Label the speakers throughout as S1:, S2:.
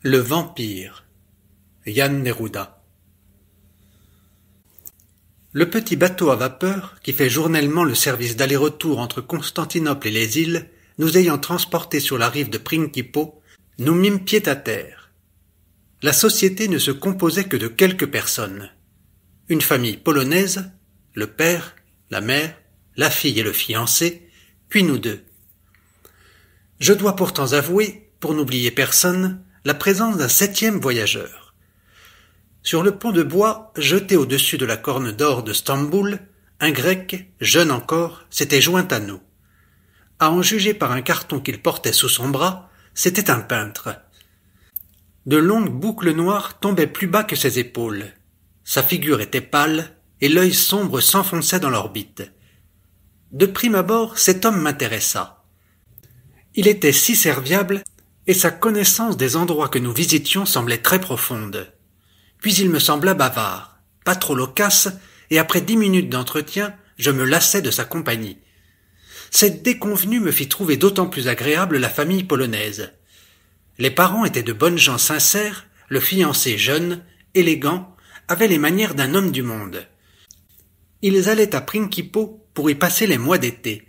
S1: Le vampire. Jan Neruda. Le petit bateau à vapeur, qui fait journellement le service d'aller-retour entre Constantinople et les îles, nous ayant transportés sur la rive de Principo, nous mîmes pied à terre. La société ne se composait que de quelques personnes. Une famille polonaise, le père, la mère, la fille et le fiancé, puis nous deux. Je dois pourtant avouer, pour n'oublier personne, la présence d'un 7e voyageur. Sur le pont de bois, jeté au-dessus de la corne d'or de Stamboul, un Grec, jeune encore, s'était joint à nous. À en juger par un carton qu'il portait sous son bras, c'était un peintre. De longues boucles noires tombaient plus bas que ses épaules. Sa figure était pâle, et l'œil sombre s'enfonçait dans l'orbite. De prime abord, cet homme m'intéressa. Il était si serviable, et sa connaissance des endroits que nous visitions semblait très profonde. Puis il me sembla bavard, pas trop loquace, et après 10 minutes d'entretien, je me lassai de sa compagnie. Cette déconvenue me fit trouver d'autant plus agréable la famille polonaise. Les parents étaient de bonnes gens sincères, le fiancé jeune, élégant, avait les manières d'un homme du monde. Ils allaient à Principo pour y passer les mois d'été.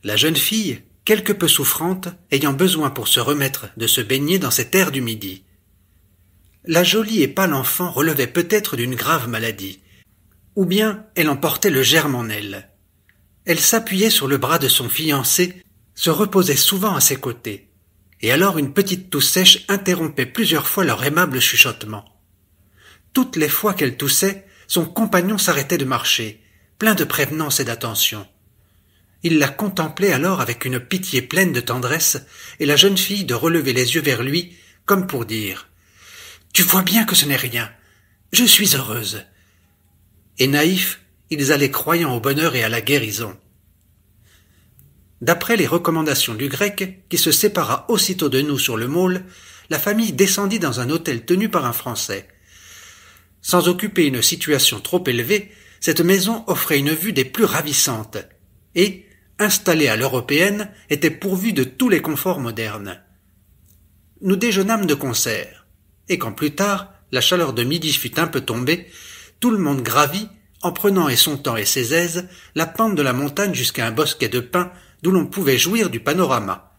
S1: La jeune fille, quelque peu souffrante, ayant besoin pour se remettre de se baigner dans cette air du midi. La jolie et pâle enfant relevait peut-être d'une grave maladie, ou bien elle en portait le germe en elle. Elle s'appuyait sur le bras de son fiancé, se reposait souvent à ses côtés, et alors une petite toux sèche interrompait plusieurs fois leur aimable chuchotement. Toutes les fois qu'elle toussait, son compagnon s'arrêtait de marcher, plein de prévenance et d'attention. Il la contemplait alors avec une pitié pleine de tendresse, et la jeune fille de relever les yeux vers lui, comme pour dire « Tu vois bien que ce n'est rien. Je suis heureuse. » Et naïfs, ils allaient croyant au bonheur et à la guérison. D'après les recommandations du Grec, qui se sépara aussitôt de nous sur le môle, la famille descendit dans un hôtel tenu par un Français. Sans occuper une situation trop élevée, cette maison offrait une vue des plus ravissantes, et, installée à l'européenne, était pourvue de tous les conforts modernes. Nous déjeunâmes de concert, et quand plus tard, la chaleur de midi fut un peu tombée, tout le monde gravit, en prenant et son temps et ses aises, la pente de la montagne jusqu'à un bosquet de pins d'où l'on pouvait jouir du panorama.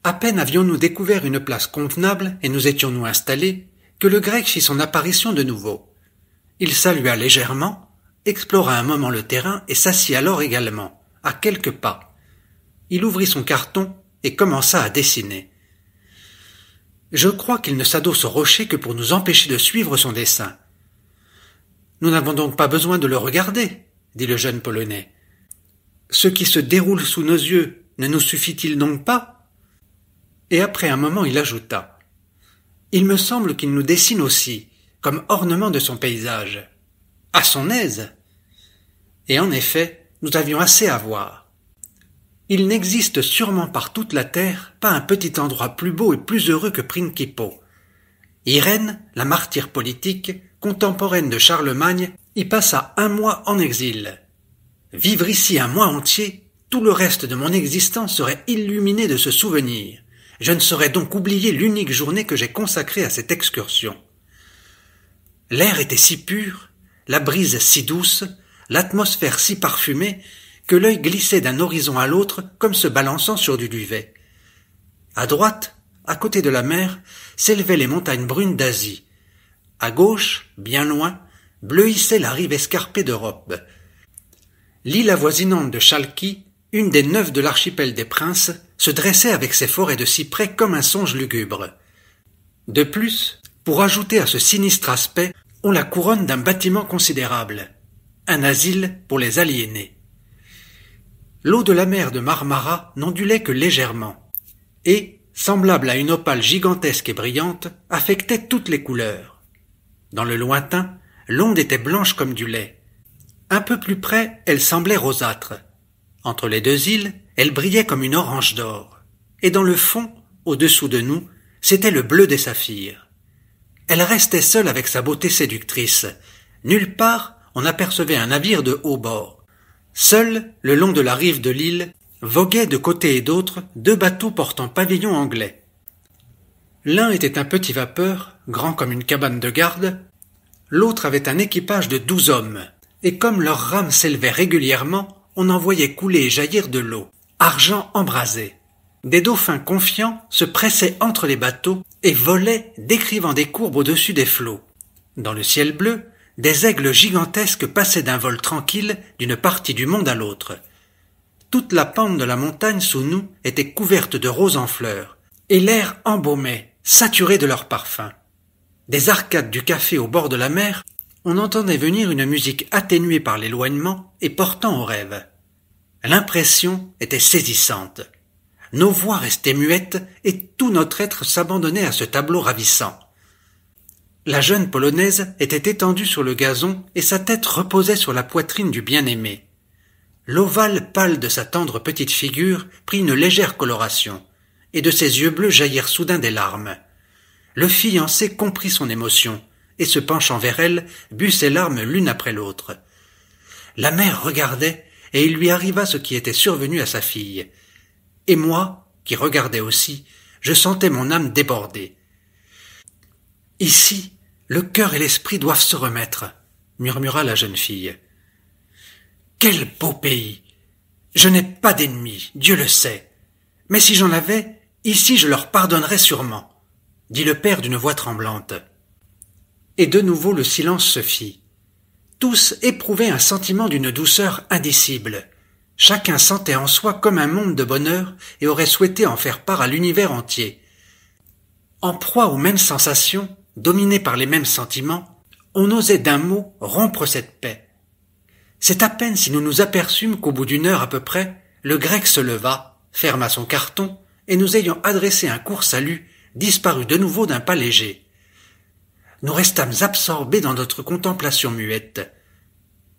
S1: À peine avions-nous découvert une place convenable et nous étions-nous installés, que le Grec fit son apparition de nouveau. Il salua légèrement, explora un moment le terrain et s'assit alors également, à quelques pas. Il ouvrit son carton et commença à dessiner. Je crois qu'il ne s'adosse au rocher que pour nous empêcher de suivre son dessin. Nous n'avons donc pas besoin de le regarder, dit le jeune Polonais. Ce qui se déroule sous nos yeux ne nous suffit-il donc pas? Et après un moment il ajouta. Il me semble qu'il nous dessine aussi, comme ornement de son paysage. À son aise. Et en effet, nous avions assez à voir. Il n'existe sûrement par toute la terre pas un petit endroit plus beau et plus heureux que Principo. Irène, la martyre politique, contemporaine de Charlemagne, y passa 1 mois en exil. Vivre ici 1 mois entier, tout le reste de mon existence serait illuminé de ce souvenir. Je ne saurais donc oublier l'unique journée que j'ai consacrée à cette excursion. L'air était si pur, la brise si douce, l'atmosphère si parfumée, que l'œil glissait d'un horizon à l'autre comme se balançant sur du duvet. À droite, à côté de la mer, s'élevaient les montagnes brunes d'Asie. À gauche, bien loin, bleuissait la rive escarpée d'Europe. L'île avoisinante de Chalki, une des 9 de l'archipel des Princes, se dressait avec ses forêts de cyprès comme un songe lugubre. De plus, pour ajouter à ce sinistre aspect, on la couronne d'un bâtiment considérable, un asile pour les aliénés. L'eau de la mer de Marmara n'ondulait que légèrement, et, semblable à une opale gigantesque et brillante, affectait toutes les couleurs. Dans le lointain, l'onde était blanche comme du lait. Un peu plus près, elle semblait rosâtre. Entre les 2 îles, elle brillait comme une orange d'or. Et dans le fond, au-dessous de nous, c'était le bleu des saphirs. Elle restait seule avec sa beauté séductrice. Nulle part, on apercevait un navire de haut bord. Seul, le long de la rive de l'île, voguaient de côté et d'autre 2 bateaux portant pavillon anglais. L'un était un petit vapeur, grand comme une cabane de garde, l'autre avait un équipage de 12 hommes, et comme leurs rames s'élevaient régulièrement, on en voyait couler et jaillir de l'eau, argent embrasé. Des dauphins confiants se pressaient entre les bateaux et volaient, décrivant des courbes au-dessus des flots. Dans le ciel bleu, des aigles gigantesques passaient d'un vol tranquille d'une partie du monde à l'autre. Toute la pente de la montagne sous nous était couverte de roses en fleurs, et l'air embaumait, saturé de leur parfum. Des arcades du café au bord de la mer, on entendait venir une musique atténuée par l'éloignement et portant au rêve. L'impression était saisissante. Nos voix restaient muettes et tout notre être s'abandonnait à ce tableau ravissant. La jeune Polonaise était étendue sur le gazon et sa tête reposait sur la poitrine du bien-aimé. L'ovale pâle de sa tendre petite figure prit une légère coloration, et de ses yeux bleus jaillirent soudain des larmes. Le fiancé comprit son émotion, et se penchant vers elle, but ses larmes l'une après l'autre. La mère regardait, et il lui arriva ce qui était survenu à sa fille. Et moi, qui regardais aussi, je sentais mon âme déborder. Ici, le cœur et l'esprit doivent se remettre, murmura la jeune fille. Quel beau pays! Je n'ai pas d'ennemis, Dieu le sait. Mais si j'en avais, ici je leur pardonnerais sûrement, dit le père d'une voix tremblante. Et de nouveau le silence se fit. Tous éprouvaient un sentiment d'une douceur indicible. Chacun sentait en soi comme un monde de bonheur et aurait souhaité en faire part à l'univers entier. En proie aux mêmes sensations, dominé par les mêmes sentiments, on osait d'un mot rompre cette paix. C'est à peine si nous nous aperçûmes qu'au bout d'une heure à peu près, le grec se leva, ferma son carton, et nous ayant adressé un court salut, disparut de nouveau d'un pas léger. Nous restâmes absorbés dans notre contemplation muette.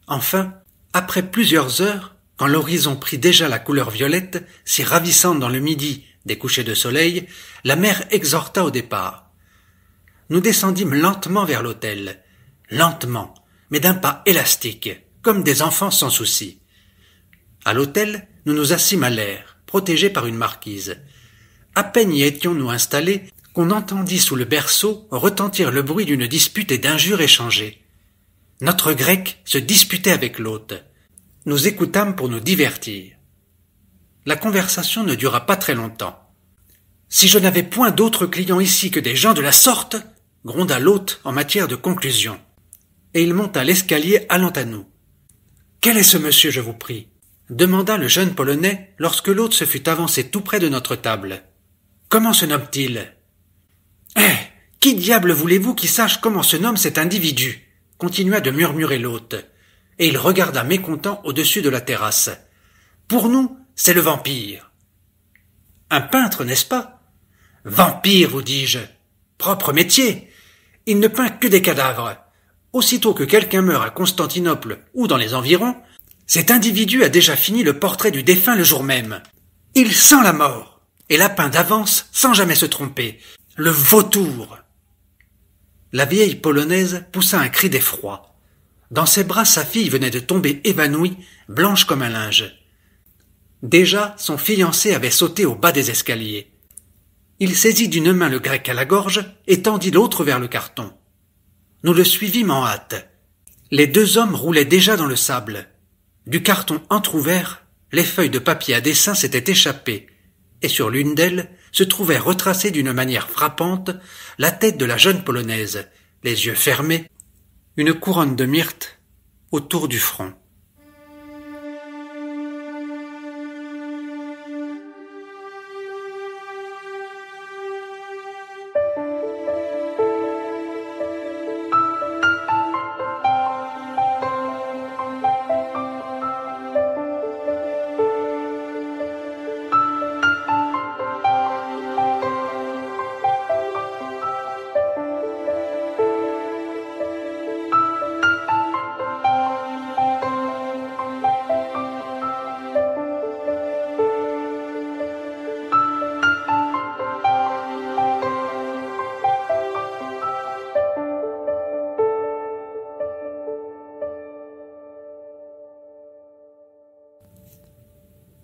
S1: Enfin, après plusieurs heures, quand l'horizon prit déjà la couleur violette, si ravissante dans le midi des couchers de soleil, la mère exhorta au départ. Nous descendîmes lentement vers l'hôtel, lentement, mais d'un pas élastique, comme des enfants sans souci. À l'hôtel, nous nous assîmes à l'air, protégés par une marquise. À peine y étions-nous installés qu'on entendit sous le berceau retentir le bruit d'une dispute et d'injures échangées. Notre grec se disputait avec l'hôte. Nous écoutâmes pour nous divertir. La conversation ne dura pas très longtemps. « Si je n'avais point d'autres clients ici que des gens de la sorte !» gronda l'hôte en matière de conclusion. Et il monta l'escalier allant à nous. « Quel est ce monsieur, je vous prie ?» demanda le jeune Polonais lorsque l'hôte se fut avancé tout près de notre table. « Comment se nomme-t-il »« Eh, qui diable voulez-vous qui sache comment se nomme cet individu ?» continua de murmurer l'hôte, et il regarda mécontent au-dessus de la terrasse. « Pour nous, c'est le vampire. »« Un peintre, n'est-ce pas ?»« Vampire, vous dis-je. Propre métier. Il ne peint que des cadavres. Aussitôt que quelqu'un meurt à Constantinople ou dans les environs, cet individu a déjà fini le portrait du défunt le jour même. Il sent la mort, et la peint d'avance sans jamais se tromper. Le vautour !» La vieille polonaise poussa un cri d'effroi. Dans ses bras, sa fille venait de tomber évanouie, blanche comme un linge. Déjà, son fiancé avait sauté au bas des escaliers. Il saisit d'une main le grec à la gorge et tendit l'autre vers le carton. Nous le suivîmes en hâte. Les deux hommes roulaient déjà dans le sable. Du carton entr'ouvert, les feuilles de papier à dessin s'étaient échappées, et sur l'une d'elles se trouvait retracée d'une manière frappante la tête de la jeune polonaise, les yeux fermés, une couronne de myrte autour du front.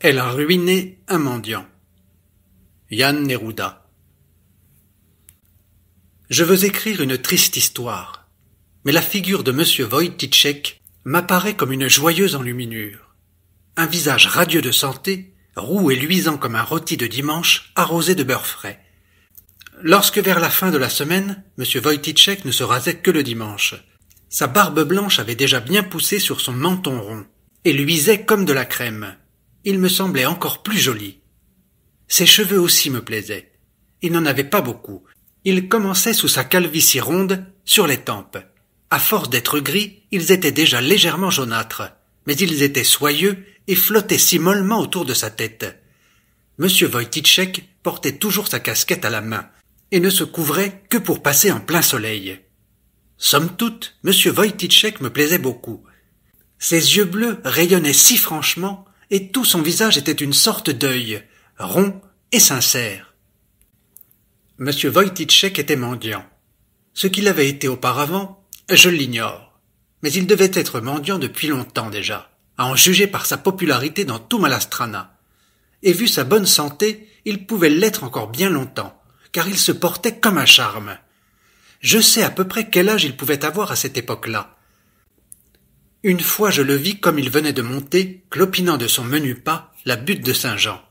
S1: Elle a ruiné un mendiant. Jan Neruda. Je veux écrire une triste histoire, mais la figure de M. Wojtyszek m'apparaît comme une joyeuse enluminure. Un visage radieux de santé, roux et luisant comme un rôti de dimanche arrosé de beurre frais. Lorsque vers la fin de la semaine, M. Wojtyszek ne se rasait que le dimanche. Sa barbe blanche avait déjà bien poussé sur son menton rond, et luisait comme de la crème. Il me semblait encore plus joli. Ses cheveux aussi me plaisaient. Il n'en avait pas beaucoup. Ils commençaient sous sa calvitie ronde, sur les tempes. À force d'être gris, ils étaient déjà légèrement jaunâtres, mais ils étaient soyeux et flottaient si mollement autour de sa tête. M. Wojtyszek portait toujours sa casquette à la main, et ne se couvrait que pour passer en plein soleil. Somme toute, M. Wojtyszek me plaisait beaucoup. Ses yeux bleus rayonnaient si franchement, et tout son visage était une sorte d'œil, rond et sincère. M. Wojtyszek était mendiant. Ce qu'il avait été auparavant, je l'ignore, mais il devait être mendiant depuis longtemps déjà, à en juger par sa popularité dans tout Malastrana. Et vu sa bonne santé, il pouvait l'être encore bien longtemps, car il se portait comme un charme. Je sais à peu près quel âge il pouvait avoir à cette époque-là. Une fois je le vis comme il venait de monter, clopinant de son menu pas, la butte de Saint-Jean.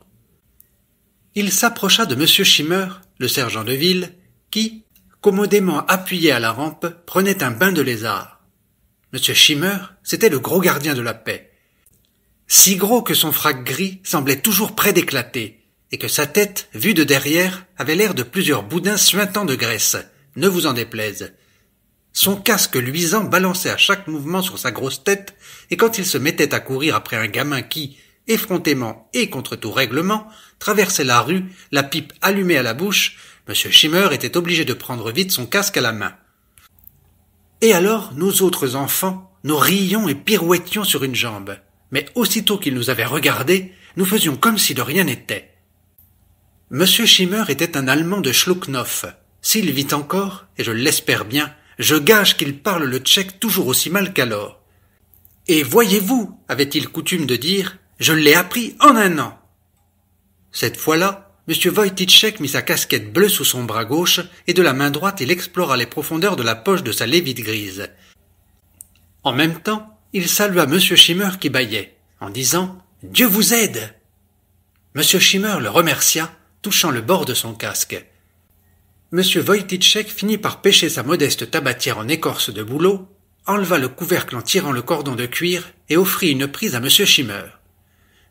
S1: Il s'approcha de M. Schimmer, le sergent de ville, qui, commodément appuyé à la rampe, prenait un bain de lézard. M. Schimmer, c'était le gros gardien de la paix. Si gros que son frac gris semblait toujours près d'éclater, et que sa tête, vue de derrière, avait l'air de plusieurs boudins suintant de graisse, ne vous en déplaise. Son casque luisant balançait à chaque mouvement sur sa grosse tête, et quand il se mettait à courir après un gamin qui, effrontément et contre tout règlement, traversait la rue, la pipe allumée à la bouche, M. Schimmer était obligé de prendre vite son casque à la main. Et alors, nous autres enfants, nous rions et pirouettions sur une jambe, mais aussitôt qu'il nous avait regardés, nous faisions comme si de rien n'était. M. Schimmer était un Allemand de Schlucknoff. S'il vit encore, et je l'espère bien, je gage qu'il parle le tchèque toujours aussi mal qu'alors. Et voyez-vous, avait-il coutume de dire, je l'ai appris en un an. Cette fois-là, M. Wojtyszek mit sa casquette bleue sous son bras gauche, et de la main droite il explora les profondeurs de la poche de sa lévite grise. En même temps, il salua M. Schimmer qui bâillait, en disant « Dieu vous aide !» M. Schimmer le remercia, touchant le bord de son casque. M. Wojtyszek finit par pêcher sa modeste tabatière en écorce de bouleau, enleva le couvercle en tirant le cordon de cuir et offrit une prise à M. Schimmer.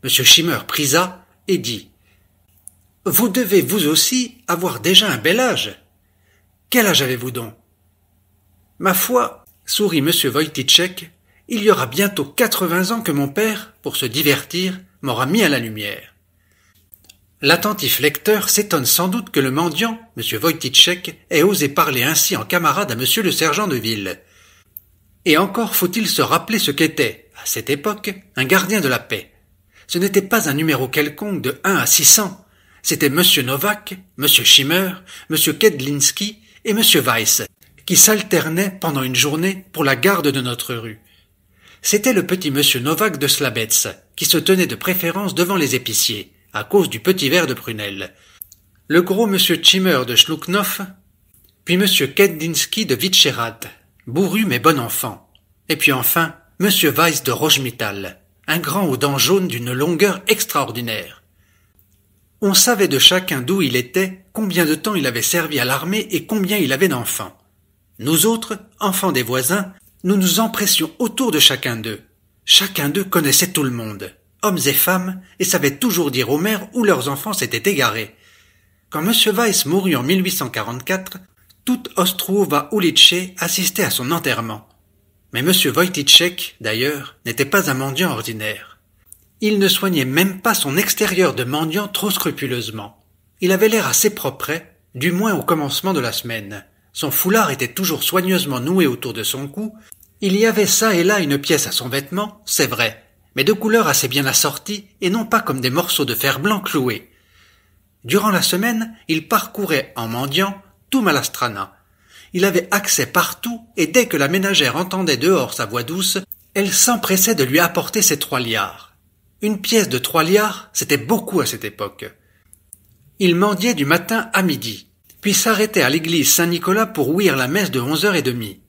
S1: M. Schimmer prisa et dit « Vous devez vous aussi avoir déjà un bel âge. Quel âge avez-vous donc ?»« Ma foi, sourit M. Wojtyszek, il y aura bientôt 80 ans que mon père, pour se divertir, m'aura mis à la lumière. » L'attentif lecteur s'étonne sans doute que le mendiant, M. Wojtyszek, ait osé parler ainsi en camarade à M. le sergent de ville. Et encore faut-il se rappeler ce qu'était, à cette époque, un gardien de la paix. Ce n'était pas un numéro quelconque de 1 à 600, c'était M. Novak, M. Schimmer, M. Kedlinski et M. Weiss, qui s'alternaient pendant une journée pour la garde de notre rue. C'était le petit M. Novak de Slabetz, qui se tenait de préférence devant les épiciers, à cause du petit verre de prunelle, le gros M. Schimmer de Schlucknoff, puis M. Kedlinski de Witscherat, bourru mais bon enfant, et puis enfin M. Weiss de Rochemittal, un grand aux dents jaunes d'une longueur extraordinaire. On savait de chacun d'où il était, combien de temps il avait servi à l'armée et combien il avait d'enfants. Nous autres, enfants des voisins, nous nous empressions autour de chacun d'eux. Chacun d'eux connaissait tout le monde, hommes et femmes, et savait toujours dire aux mères où leurs enfants s'étaient égarés. Quand M. Weiss mourut en 1844, toute Ostrova Ulice assistait à son enterrement. Mais M. Wojtyszek, d'ailleurs, n'était pas un mendiant ordinaire. Il ne soignait même pas son extérieur de mendiant trop scrupuleusement. Il avait l'air assez propre, du moins au commencement de la semaine. Son foulard était toujours soigneusement noué autour de son cou. Il y avait çà et là une pièce à son vêtement, c'est vrai, mais de couleur assez bien assortie et non pas comme des morceaux de fer blanc cloués. Durant la semaine, il parcourait, en mendiant, tout Malastrana. Il avait accès partout, et dès que la ménagère entendait dehors sa voix douce, elle s'empressait de lui apporter ses 3 liards. Une pièce de 3 liards, c'était beaucoup à cette époque. Il mendiait du matin à midi. puis s'arrêtait à l'église Saint-Nicolas pour ouïr la messe de 11h30.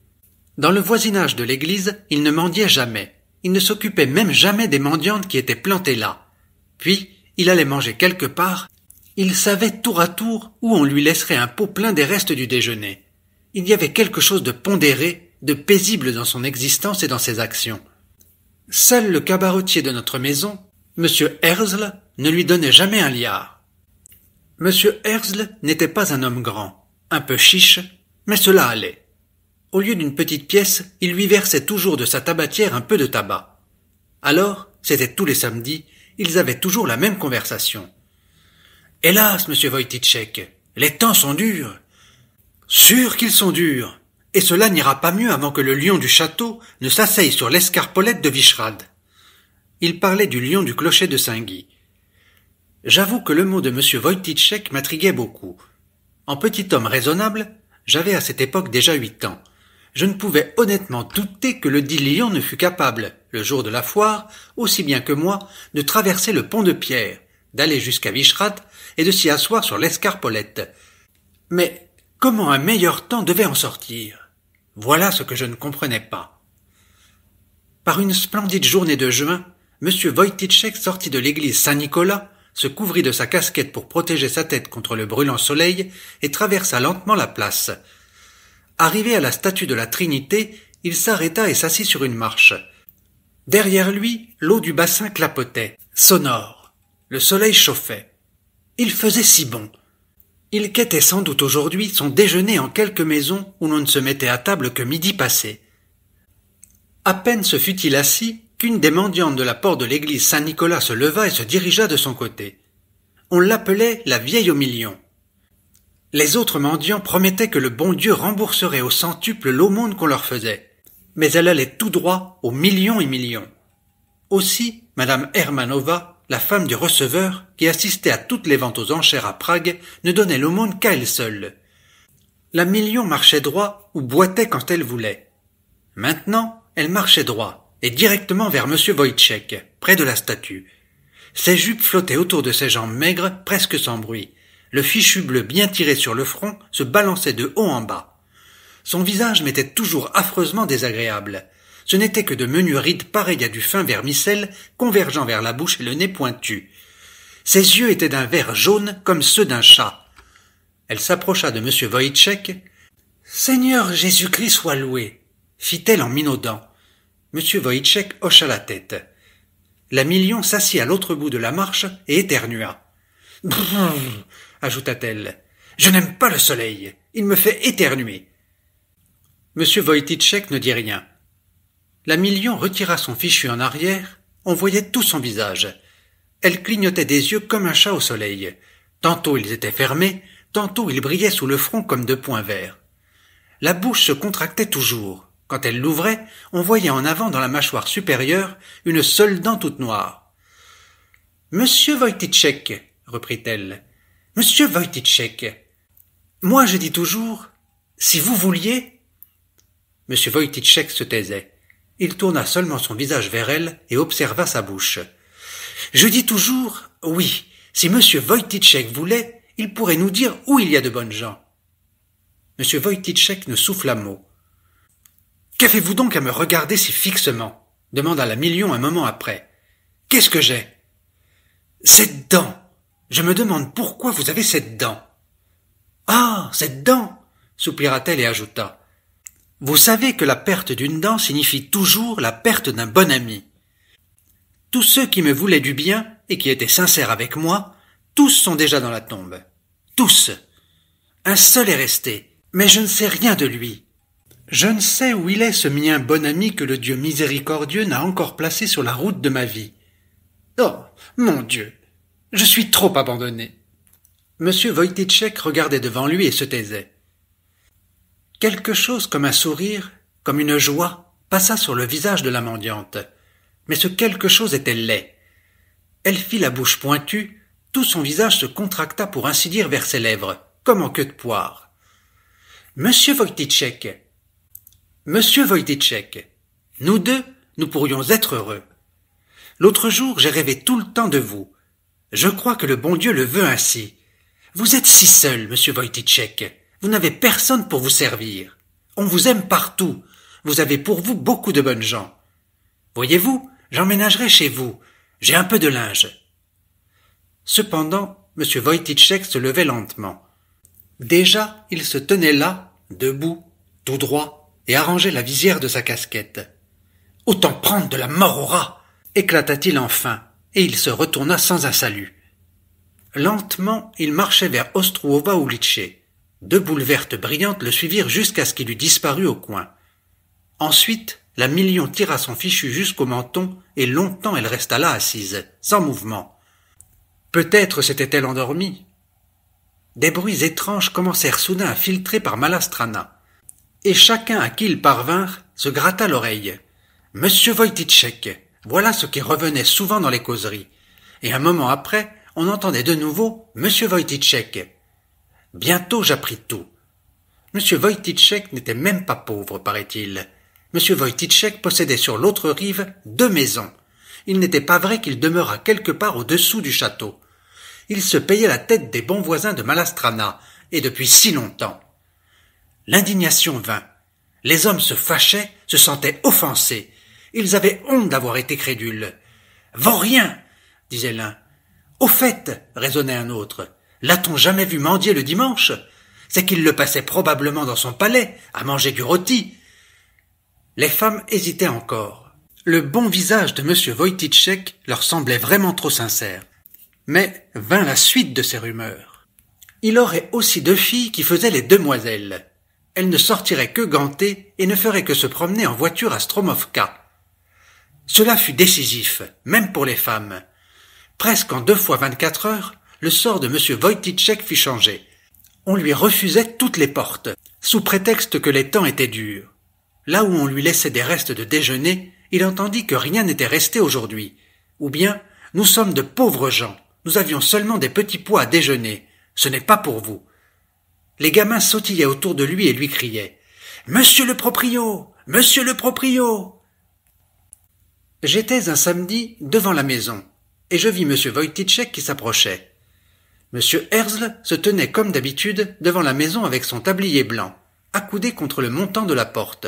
S1: Dans le voisinage de l'église, il ne mendiait jamais. Il ne s'occupait même jamais des mendiantes qui étaient plantées là. Puis, il allait manger quelque part. Il savait tour à tour où on lui laisserait un pot plein des restes du déjeuner. Il y avait quelque chose de pondéré, de paisible dans son existence et dans ses actions. Seul le cabaretier de notre maison, M. Herzl, ne lui donnait jamais un liard. M. Herzl n'était pas un homme grand, un peu chiche, mais cela allait. Au lieu d'une petite pièce, il lui versait toujours de sa tabatière un peu de tabac. Alors, c'était tous les samedis, ils avaient toujours la même conversation. « Hélas, monsieur Wojtitchek, les temps sont durs. »« Sûr qu'ils sont durs, et cela n'ira pas mieux avant que le lion du château ne s'asseye sur l'escarpolette de Vichrad. » Il parlait du lion du clocher de Saint-Guy. J'avoue que le mot de monsieur Wojtitchek m'intriguait beaucoup. En petit homme raisonnable, j'avais à cette époque déjà 8 ans. Je ne pouvais honnêtement douter que le dit lion ne fût capable, le jour de la foire, aussi bien que moi, de traverser le pont de pierre, d'aller jusqu'à Vichrad et de s'y asseoir sur l'escarpolette. Mais comment un meilleur temps devait en sortir? Voilà ce que je ne comprenais pas. Par une splendide journée de juin, M. Wojtitchek sortit de l'église Saint-Nicolas, se couvrit de sa casquette pour protéger sa tête contre le brûlant soleil et traversa lentement la place. Arrivé à la statue de la Trinité, il s'arrêta et s'assit sur une marche. Derrière lui, l'eau du bassin clapotait, sonore. Le soleil chauffait. Il faisait si bon. Il quêtait sans doute aujourd'hui son déjeuner en quelque maison où l'on ne se mettait à table que midi passé. À peine se fut-il assis qu'une des mendiantes de la porte de l'église Saint-Nicolas se leva et se dirigea de son côté. On l'appelait la vieille au million. Les autres mendiants promettaient que le bon Dieu rembourserait au centuple l'aumône qu'on leur faisait, mais elle allait tout droit aux millions et millions. Aussi, madame Hermanova, la femme du receveur, qui assistait à toutes les ventes aux enchères à Prague, ne donnait l'aumône qu'à elle seule. La million marchait droit ou boitait quand elle voulait. Maintenant, elle marchait droit, et directement vers M. Wojtchek, près de la statue. Ses jupes flottaient autour de ses jambes maigres, presque sans bruit. Le fichu bleu bien tiré sur le front se balançait de haut en bas. Son visage m'était toujours affreusement désagréable. Ce n'était que de menus rides pareilles à du fin vermicelle, convergeant vers la bouche et le nez pointu. Ses yeux étaient d'un vert jaune comme ceux d'un chat. Elle s'approcha de M. Wojtchek. « Seigneur Jésus-Christ soit loué !» fit-elle en minaudant. M. Wojtchek hocha la tête. La million s'assit à l'autre bout de la marche et éternua. « Brrr !» ajouta-t-elle. « Je n'aime pas le soleil. Il me fait éternuer. » M. Wojtitchek ne dit rien. La million retira son fichu en arrière. On voyait tout son visage. Elle clignotait des yeux comme un chat au soleil. Tantôt ils étaient fermés, tantôt ils brillaient sous le front comme deux points verts. La bouche se contractait toujours. Quand elle l'ouvrait, on voyait en avant dans la mâchoire supérieure une seule dent toute noire. « Monsieur Wojtitchek, reprit-elle, Monsieur Wojtitchek, moi je dis toujours, si vous vouliez... » Monsieur Wojtitchek se taisait. Il tourna seulement son visage vers elle et observa sa bouche. « Je dis toujours, oui, si monsieur Wojtitchek voulait, il pourrait nous dire où il y a de bonnes gens. » Monsieur Wojtitchek ne souffla mot. « Qu'avez-vous donc à me regarder si fixement ?» demanda la million un moment après. « Qu'est-ce que j'ai ?»« Cette dent. Je me demande pourquoi vous avez cette dent. »« Ah, cette dent !» soupira-t-elle et ajouta. « Vous savez que la perte d'une dent signifie toujours la perte d'un bon ami. Tous ceux qui me voulaient du bien et qui étaient sincères avec moi, tous sont déjà dans la tombe. Tous. Un seul est resté, mais je ne sais rien de lui. Je ne sais où il est ce mien bon ami que le Dieu miséricordieux n'a encore placé sur la route de ma vie. Oh, mon Dieu, je suis trop abandonné. » Monsieur Wojtitchek regardait devant lui et se taisait. Quelque chose comme un sourire, comme une joie, passa sur le visage de la mendiante. Mais ce quelque chose était laid. Elle fit la bouche pointue, tout son visage se contracta pour ainsi dire vers ses lèvres, comme en queue de poire. « Monsieur Wojtitchek, nous deux, nous pourrions être heureux. L'autre jour, j'ai rêvé tout le temps de vous. Je crois que le bon Dieu le veut ainsi. Vous êtes si seul, monsieur Wojtyszek. Vous n'avez personne pour vous servir. On vous aime partout. Vous avez pour vous beaucoup de bonnes gens. Voyez-vous, j'emménagerai chez vous. J'ai un peu de linge. » Cependant, monsieur Wojtyszek se levait lentement. Déjà, il se tenait là, debout, tout droit, et arrangeait la visière de sa casquette. « Autant prendre de la mort au rat !» éclata-t-il enfin, et il se retourna sans un salut. Lentement, il marchait vers Ostruowa ulice. Deux boules vertes brillantes le suivirent jusqu'à ce qu'il eût disparu au coin. Ensuite, la Million tira son fichu jusqu'au menton, et longtemps elle resta là assise, sans mouvement. Peut-être s'était-elle endormie. Des bruits étranges commencèrent soudain à filtrer par Malastrana, et chacun à qui ils parvinrent se gratta l'oreille. « Monsieur Wojtyszek !» Voilà ce qui revenait souvent dans les causeries. Et un moment après, on entendait de nouveau « Monsieur Wojtyszek !» Bientôt j'appris tout. Monsieur Wojtyszek n'était même pas pauvre, paraît-il. Monsieur Wojtyszek possédait sur l'autre rive 2 maisons. Il n'était pas vrai qu'il demeurât quelque part au-dessous du château. Il se payait la tête des bons voisins de Malastrana, et depuis si longtemps. L'indignation vint. Les hommes se fâchaient, se sentaient offensés. Ils avaient honte d'avoir été crédules. « Vaurien !» disait l'un. « Au fait !» raisonnait un autre. « L'a-t-on jamais vu mendier le dimanche ? C'est qu'il le passait probablement dans son palais, à manger du rôti. » Les femmes hésitaient encore. Le bon visage de M. Wojtyszek leur semblait vraiment trop sincère. Mais vint la suite de ces rumeurs. Il aurait aussi 2 filles qui faisaient les demoiselles. Elles ne sortiraient que gantées et ne feraient que se promener en voiture à Stromovka. Cela fut décisif, même pour les femmes. Presque en 2 fois 24 heures, le sort de M. Wojtyszek fut changé. On lui refusait toutes les portes, sous prétexte que les temps étaient durs. Là où on lui laissait des restes de déjeuner, il entendit que rien n'était resté aujourd'hui. Ou bien, nous sommes de pauvres gens, nous avions seulement des petits pois à déjeuner, ce n'est pas pour vous. Les gamins sautillaient autour de lui et lui criaient « Monsieur le proprio! Monsieur le proprio !» J'étais un samedi devant la maison, et je vis M. Wojtyszek qui s'approchait. M. Herzl se tenait comme d'habitude devant la maison avec son tablier blanc, accoudé contre le montant de la porte.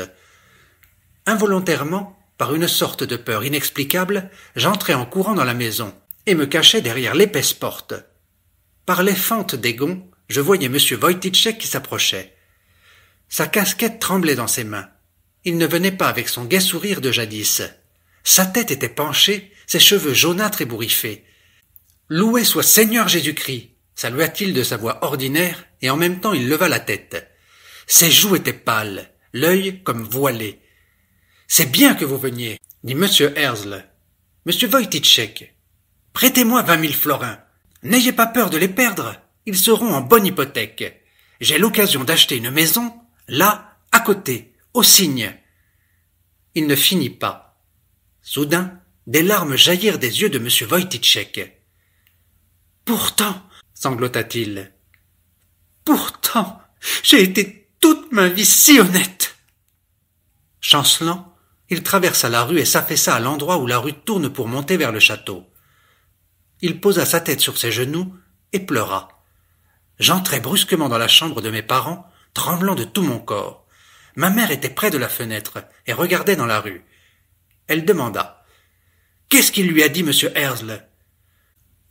S1: Involontairement, par une sorte de peur inexplicable, j'entrai en courant dans la maison, et me cachai derrière l'épaisse porte. Par les fentes des gonds, je voyais M. Wojtyszek qui s'approchait. Sa casquette tremblait dans ses mains. Il ne venait pas avec son gai sourire de jadis. Sa tête était penchée, ses cheveux jaunâtres et bourriffés. « Loué soit Seigneur Jésus-Christ !» salua-t-il de sa voix ordinaire, et en même temps il leva la tête. Ses joues étaient pâles, l'œil comme voilé. « C'est bien que vous veniez, » dit M. Herzl. « Monsieur Wojtyszek, prêtez-moi 20 000 florins. N'ayez pas peur de les perdre, ils seront en bonne hypothèque. J'ai l'occasion d'acheter une maison, là, à côté, au Cygne. » Il ne finit pas. Soudain, des larmes jaillirent des yeux de M. Wojtyszek. « Pourtant, » sanglota-t-il, « pourtant, j'ai été toute ma vie si honnête !» Chancelant, il traversa la rue et s'affaissa à l'endroit où la rue tourne pour monter vers le château. Il posa sa tête sur ses genoux et pleura. J'entrai brusquement dans la chambre de mes parents, tremblant de tout mon corps. Ma mère était près de la fenêtre et regardait dans la rue. Elle demanda « Qu'est-ce qu'il lui a dit, monsieur Herzl ?»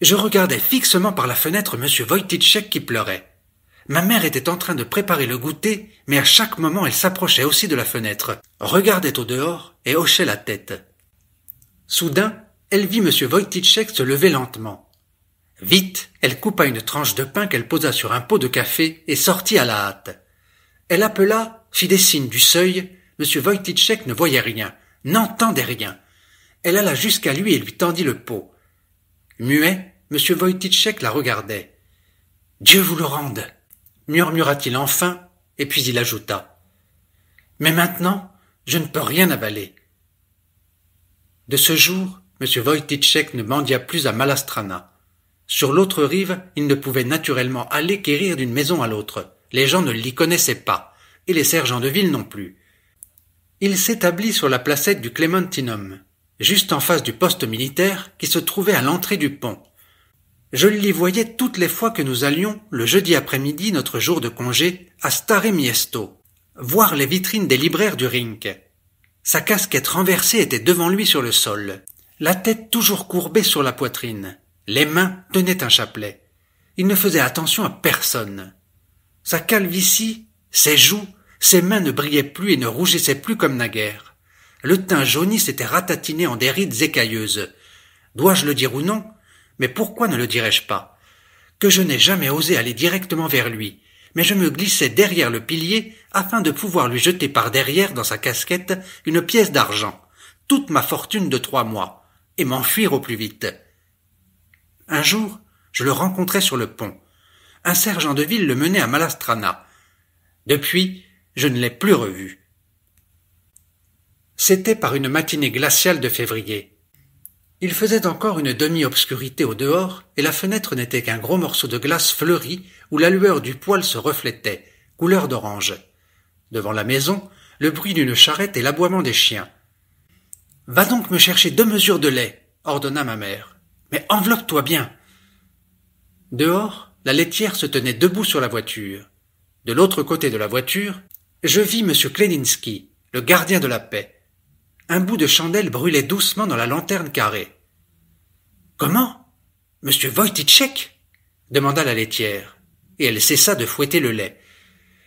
S1: Je regardais fixement par la fenêtre monsieur Wojtyszek qui pleurait. Ma mère était en train de préparer le goûter, mais à chaque moment elle s'approchait aussi de la fenêtre, regardait au dehors et hochait la tête. Soudain, elle vit monsieur Wojtyszek se lever lentement. Vite, elle coupa une tranche de pain qu'elle posa sur un pot de café et sortit à la hâte. Elle appela, fit des signes du seuil, monsieur Wojtyszek ne voyait rien, n'entendait rien. Elle alla jusqu'à lui et lui tendit le pot. Muet, monsieur Wojtyszek la regardait. « Dieu vous le rende !» murmura-t-il enfin, et puis il ajouta. « Mais maintenant, je ne peux rien avaler. » De ce jour, monsieur Wojtyszek ne mendia plus à Malastrana. Sur l'autre rive, il ne pouvait naturellement aller qu'érir d'une maison à l'autre. Les gens ne l'y connaissaient pas, et les sergents de ville non plus. Il s'établit sur la placette du Clementinum, juste en face du poste militaire qui se trouvait à l'entrée du pont. Je l'y voyais toutes les fois que nous allions, le jeudi après-midi, notre jour de congé, à Stare Miesto, voir les vitrines des libraires du Rink. Sa casquette renversée était devant lui sur le sol, la tête toujours courbée sur la poitrine. Les mains tenaient un chapelet. Il ne faisait attention à personne. Sa calvitie, ses joues, ses mains ne brillaient plus et ne rougissaient plus comme naguère. Le teint jauni s'était ratatiné en des rides écailleuses. Dois-je le dire ou non? Mais pourquoi ne le dirais-je pas? Que je n'ai jamais osé aller directement vers lui, mais je me glissais derrière le pilier afin de pouvoir lui jeter par derrière dans sa casquette une pièce d'argent, toute ma fortune de 3 mois, et m'enfuir au plus vite. Un jour, je le rencontrai sur le pont. Un sergent de ville le menait à Malastrana. Depuis, je ne l'ai plus revu. C'était par une matinée glaciale de février. Il faisait encore une demi-obscurité au dehors, et la fenêtre n'était qu'un gros morceau de glace fleurie où la lueur du poêle se reflétait, couleur d'orange. Devant la maison, le bruit d'une charrette et l'aboiement des chiens. « Va donc me chercher 2 mesures de lait, » ordonna ma mère. « Mais enveloppe-toi bien. » Dehors, la laitière se tenait debout sur la voiture. De l'autre côté de la voiture, je vis M. Kleninski, le gardien de la paix. Un bout de chandelle brûlait doucement dans la lanterne carrée. « Comment? Monsieur Wojtitchek ?» demanda la laitière, et elle cessa de fouetter le lait.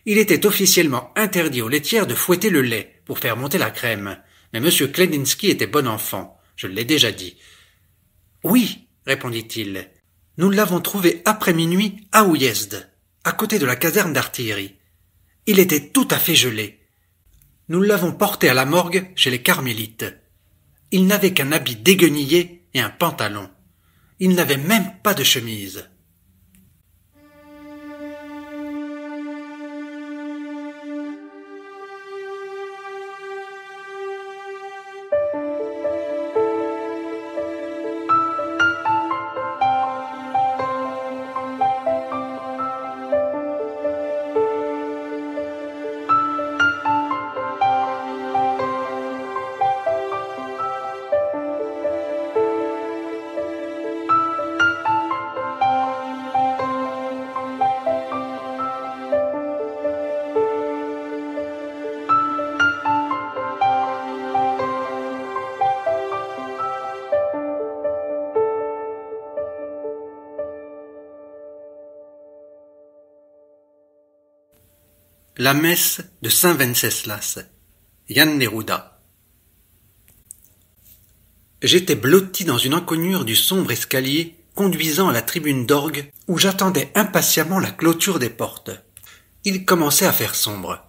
S1: Il était officiellement interdit aux laitières de fouetter le lait pour faire monter la crème, mais M. Kleninski était bon enfant, je l'ai déjà dit. « Oui, répondit-il, nous l'avons trouvé après minuit à Ouyezd, à côté de la caserne d'artillerie. Il était tout à fait gelé. Nous l'avons porté à la morgue chez les carmélites. Il n'avait qu'un habit déguenillé et un pantalon. Il n'avait même pas de chemise. » La messe de Saint Venceslas, Jan Neruda. J'étais blotti dans une encoignure du sombre escalier conduisant à la tribune d'orgue où j'attendais impatiemment la clôture des portes. Il commençait à faire sombre.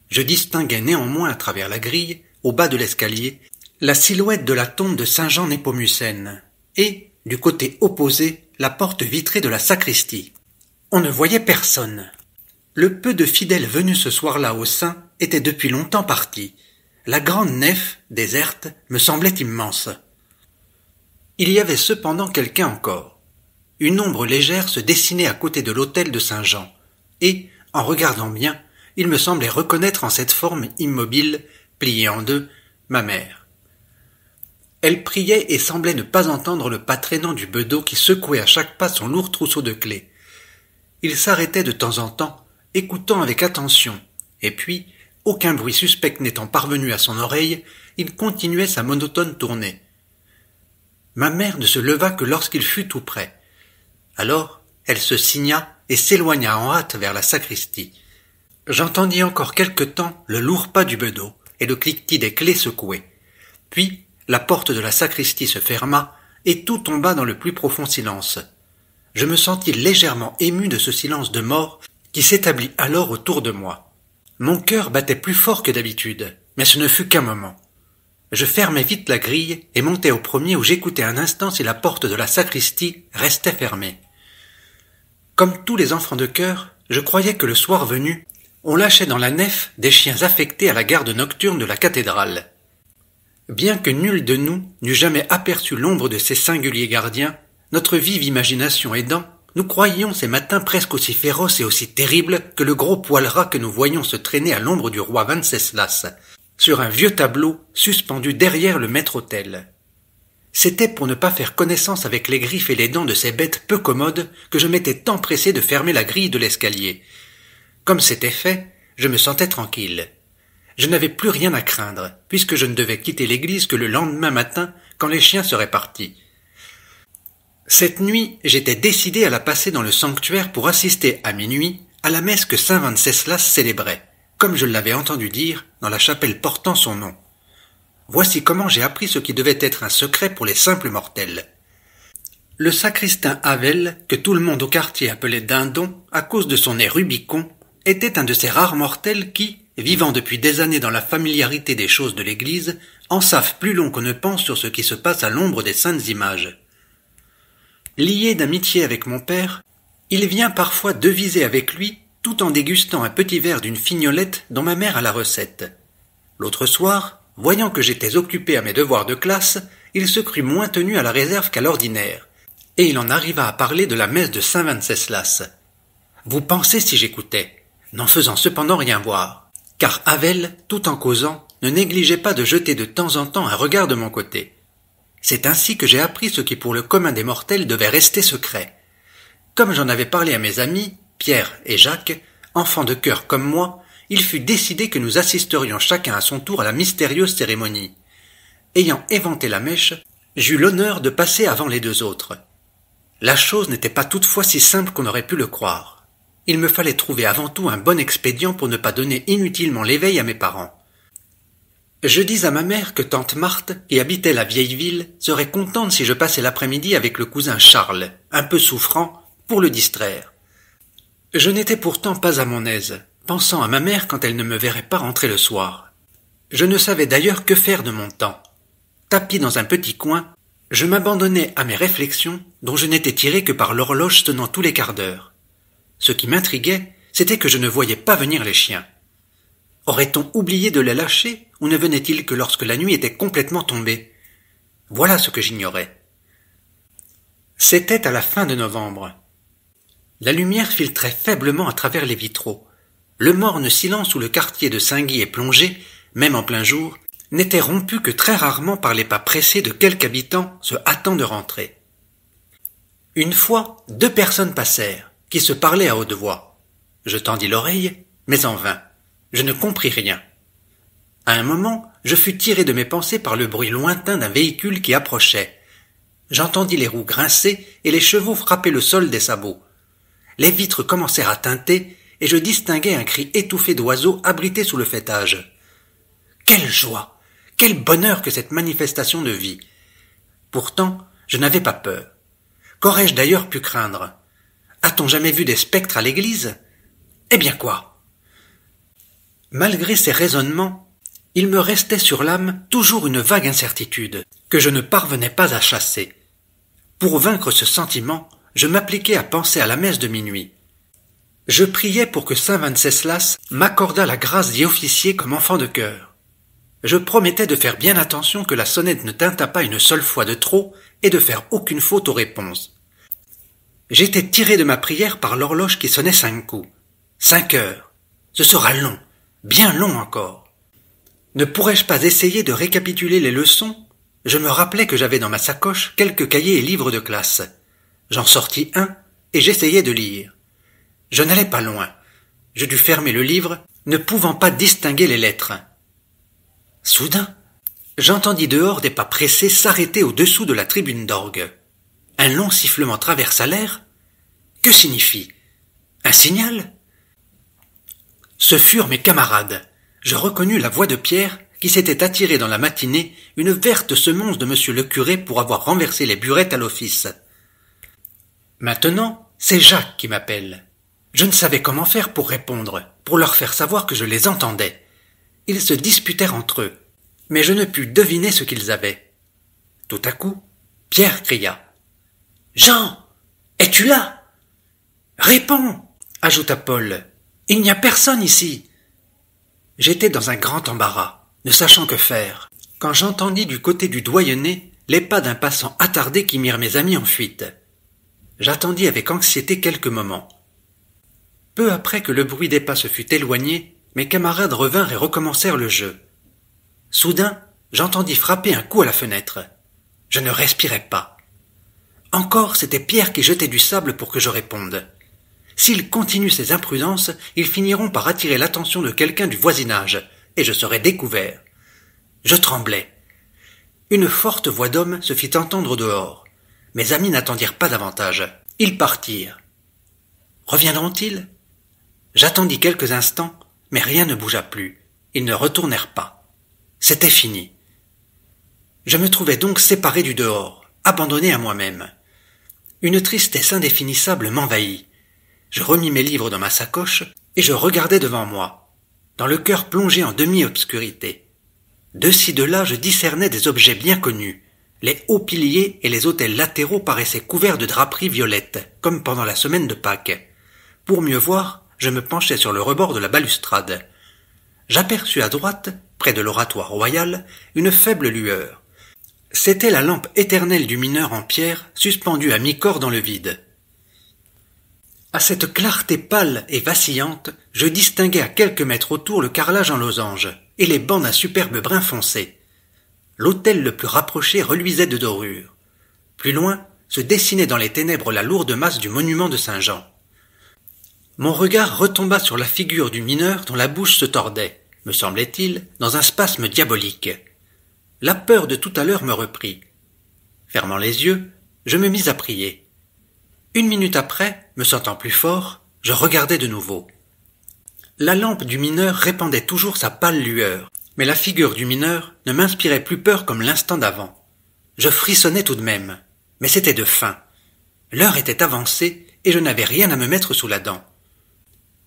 S1: Je distinguais néanmoins à travers la grille, au bas de l'escalier, la silhouette de la tombe de Saint Jean Népomucène et, du côté opposé, la porte vitrée de la sacristie. On ne voyait personne. Le peu de fidèles venus ce soir-là au sein étaient depuis longtemps partis. La grande nef, déserte, me semblait immense. Il y avait cependant quelqu'un encore. Une ombre légère se dessinait à côté de l'autel de Saint-Jean, et, en regardant bien, il me semblait reconnaître en cette forme immobile, pliée en deux, ma mère. Elle priait et semblait ne pas entendre le pas traînant du bedeau qui secouait à chaque pas son lourd trousseau de clés. Il s'arrêtait de temps en temps, écoutant avec attention, et puis, aucun bruit suspect n'étant parvenu à son oreille, il continuait sa monotone tournée. Ma mère ne se leva que lorsqu'il fut tout près. Alors, elle se signa et s'éloigna en hâte vers la sacristie. J'entendis encore quelque temps le lourd pas du bedeau et le cliquetis des clés secouées. Puis, la porte de la sacristie se ferma et tout tomba dans le plus profond silence. Je me sentis légèrement ému de ce silence de mort qui s'établit alors autour de moi. Mon cœur battait plus fort que d'habitude, mais ce ne fut qu'un moment. Je fermai vite la grille et montai au premier où j'écoutais un instant si la porte de la sacristie restait fermée. Comme tous les enfants de chœur, je croyais que le soir venu, on lâchait dans la nef des chiens affectés à la garde nocturne de la cathédrale. Bien que nul de nous n'eût jamais aperçu l'ombre de ces singuliers gardiens, notre vive imagination aidant, nous croyions ces matins presque aussi féroces et aussi terribles que le gros poil ras que nous voyions se traîner à l'ombre du roi Venceslas, sur un vieux tableau suspendu derrière le maître-autel. C'était pour ne pas faire connaissance avec les griffes et les dents de ces bêtes peu commodes que je m'étais tant pressé de fermer la grille de l'escalier. Comme c'était fait, je me sentais tranquille. Je n'avais plus rien à craindre, puisque je ne devais quitter l'église que le lendemain matin, quand les chiens seraient partis. Cette nuit, j'étais décidé à la passer dans le sanctuaire pour assister à minuit à la messe que saint Venceslas célébrait, comme je l'avais entendu dire dans la chapelle portant son nom. Voici comment j'ai appris ce qui devait être un secret pour les simples mortels. Le sacristain Havel, que tout le monde au quartier appelait Dindon à cause de son nez Rubicon, était un de ces rares mortels qui, vivant depuis des années dans la familiarité des choses de l'Église, en savent plus long qu'on ne pense sur ce qui se passe à l'ombre des saintes images. Lié d'amitié avec mon père, il vient parfois deviser avec lui tout en dégustant un petit verre d'une fignolette dont ma mère a la recette. L'autre soir, voyant que j'étais occupé à mes devoirs de classe, il se crut moins tenu à la réserve qu'à l'ordinaire, et il en arriva à parler de la messe de saint Venceslas. Vous pensez si j'écoutais, n'en faisant cependant rien voir, car Havel, tout en causant, ne négligeait pas de jeter de temps en temps un regard de mon côté. C'est ainsi que j'ai appris ce qui pour le commun des mortels devait rester secret. Comme j'en avais parlé à mes amis, Pierre et Jacques, enfants de cœur comme moi, il fut décidé que nous assisterions chacun à son tour à la mystérieuse cérémonie. Ayant éventé la mèche, j'eus l'honneur de passer avant les deux autres. La chose n'était pas toutefois si simple qu'on aurait pu le croire. Il me fallait trouver avant tout un bon expédient pour ne pas donner inutilement l'éveil à mes parents. Je dis à ma mère que tante Marthe, qui habitait la vieille ville, serait contente si je passais l'après-midi avec le cousin Charles, un peu souffrant, pour le distraire. Je n'étais pourtant pas à mon aise, pensant à ma mère quand elle ne me verrait pas rentrer le soir. Je ne savais d'ailleurs que faire de mon temps. Tapi dans un petit coin, je m'abandonnais à mes réflexions dont je n'étais tiré que par l'horloge sonnant tous les quarts d'heure. Ce qui m'intriguait, c'était que je ne voyais pas venir les chiens. Aurait-on oublié de les lâcher, ou ne venait-il que lorsque la nuit était complètement tombée? Voilà ce que j'ignorais. C'était à la fin de novembre. La lumière filtrait faiblement à travers les vitraux. Le morne silence où le quartier de Saint-Guy est plongé, même en plein jour, n'était rompu que très rarement par les pas pressés de quelques habitants se hâtant de rentrer. Une fois, 2 personnes passèrent, qui se parlaient à haute voix. Je tendis l'oreille, mais en vain. Je ne compris rien. À un moment, je fus tiré de mes pensées par le bruit lointain d'un véhicule qui approchait. J'entendis les roues grincer et les chevaux frapper le sol des sabots. Les vitres commencèrent à tinter et je distinguai un cri étouffé d'oiseaux abrités sous le faîtage. Quelle joie! Quel bonheur que cette manifestation de vie! Pourtant, je n'avais pas peur. Qu'aurais-je d'ailleurs pu craindre? A-t-on jamais vu des spectres à l'église? Eh bien quoi? Malgré ces raisonnements, il me restait sur l'âme toujours une vague incertitude, que je ne parvenais pas à chasser. Pour vaincre ce sentiment, je m'appliquai à penser à la messe de minuit. Je priais pour que saint Venceslas m'accordât la grâce d'y officier comme enfant de chœur. Je promettais de faire bien attention que la sonnette ne tintât pas une seule fois de trop et de faire aucune faute aux réponses. J'étais tiré de ma prière par l'horloge qui sonnait 5 coups. 5 heures. Ce sera long, bien long encore. Ne pourrais-je pas essayer de récapituler les leçons? Je me rappelais que j'avais dans ma sacoche quelques cahiers et livres de classe. J'en sortis un et j'essayai de lire. Je n'allais pas loin. Je dus fermer le livre, ne pouvant pas distinguer les lettres. Soudain, j'entendis dehors des pas pressés s'arrêter au-dessous de la tribune d'orgue. Un long sifflement traversa l'air. Que signifie? Un signal? Ce furent mes camarades. Je reconnus la voix de Pierre, qui s'était attiré dans la matinée une verte semonce de monsieur le curé pour avoir renversé les burettes à l'office. Maintenant, c'est Jacques qui m'appelle. Je ne savais comment faire pour répondre, pour leur faire savoir que je les entendais. Ils se disputèrent entre eux, mais je ne pus deviner ce qu'ils avaient. Tout à coup, Pierre cria. « Jean, es-tu là? »« Réponds !» ajouta Paul. « Il n'y a personne ici. » J'étais dans un grand embarras, ne sachant que faire, quand j'entendis du côté du doyenné les pas d'un passant attardé qui mirent mes amis en fuite. J'attendis avec anxiété quelques moments. Peu après que le bruit des pas se fut éloigné, mes camarades revinrent et recommencèrent le jeu. Soudain, j'entendis frapper un coup à la fenêtre. Je ne respirais pas. Encore, c'était Pierre qui jetait du sable pour que je réponde. S'ils continuent ces imprudences, ils finiront par attirer l'attention de quelqu'un du voisinage, et je serai découvert. Je tremblais. Une forte voix d'homme se fit entendre dehors. Mes amis n'attendirent pas davantage. Ils partirent. Reviendront-ils? J'attendis quelques instants, mais rien ne bougea plus. Ils ne retournèrent pas. C'était fini. Je me trouvais donc séparé du dehors, abandonné à moi-même. Une tristesse indéfinissable m'envahit. Je remis mes livres dans ma sacoche et je regardais devant moi, dans le cœur plongé en demi-obscurité. De ci de là, je discernais des objets bien connus. Les hauts piliers et les autels latéraux paraissaient couverts de draperies violettes, comme pendant la semaine de Pâques. Pour mieux voir, je me penchai sur le rebord de la balustrade. J'aperçus à droite, près de l'oratoire royal, une faible lueur. C'était la lampe éternelle du mineur en pierre, suspendue à mi-corps dans le vide. À cette clarté pâle et vacillante, je distinguais à quelques mètres autour le carrelage en losange et les bancs d'un superbe brun foncé. L'autel le plus rapproché reluisait de dorure. Plus loin, se dessinait dans les ténèbres la lourde masse du monument de Saint-Jean. Mon regard retomba sur la figure du mineur dont la bouche se tordait, me semblait-il, dans un spasme diabolique. La peur de tout à l'heure me reprit. Fermant les yeux, je me mis à prier. 1 minute après, me sentant plus fort, je regardai de nouveau. La lampe du mineur répandait toujours sa pâle lueur, mais la figure du mineur ne m'inspirait plus peur comme l'instant d'avant. Je frissonnais tout de même, mais c'était de faim. L'heure était avancée et je n'avais rien à me mettre sous la dent.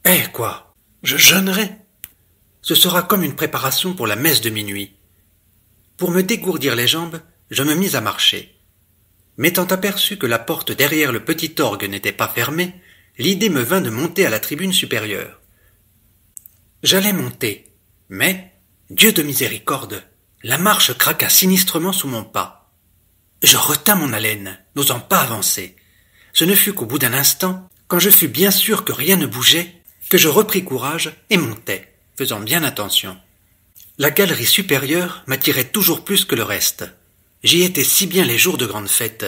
S1: Eh quoi, je jeûnerai. Ce sera comme une préparation pour la messe de minuit. Pour me dégourdir les jambes, je me mis à marcher. M'étant aperçu que la porte derrière le petit orgue n'était pas fermée, l'idée me vint de monter à la tribune supérieure. J'allais monter, mais, Dieu de miséricorde, la marche craqua sinistrement sous mon pas. Je retins mon haleine, n'osant pas avancer. Ce ne fut qu'au bout d'un instant, quand je fus bien sûr que rien ne bougeait, que je repris courage et montai, faisant bien attention. La galerie supérieure m'attirait toujours plus que le reste. J'y étais si bien les jours de grande fête.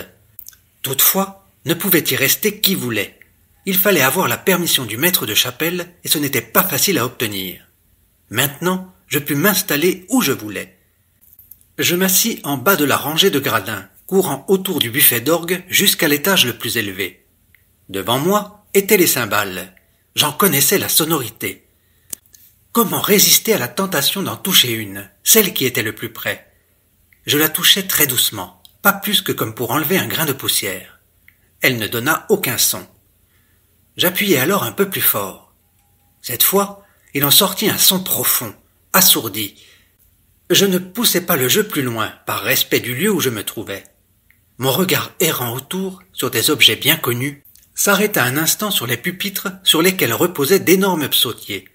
S1: Toutefois, ne pouvait y rester qui voulait. Il fallait avoir la permission du maître de chapelle et ce n'était pas facile à obtenir. Maintenant, je pus m'installer où je voulais. Je m'assis en bas de la rangée de gradins, courant autour du buffet d'orgue jusqu'à l'étage le plus élevé. Devant moi étaient les cymbales. J'en connaissais la sonorité. Comment résister à la tentation d'en toucher une, celle qui était le plus près? Je la touchai très doucement, pas plus que comme pour enlever un grain de poussière. Elle ne donna aucun son. J'appuyai alors un peu plus fort. Cette fois, il en sortit un son profond, assourdi. Je ne poussai pas le jeu plus loin, par respect du lieu où je me trouvais. Mon regard errant autour, sur des objets bien connus, s'arrêta un instant sur les pupitres sur lesquels reposaient d'énormes psautiers.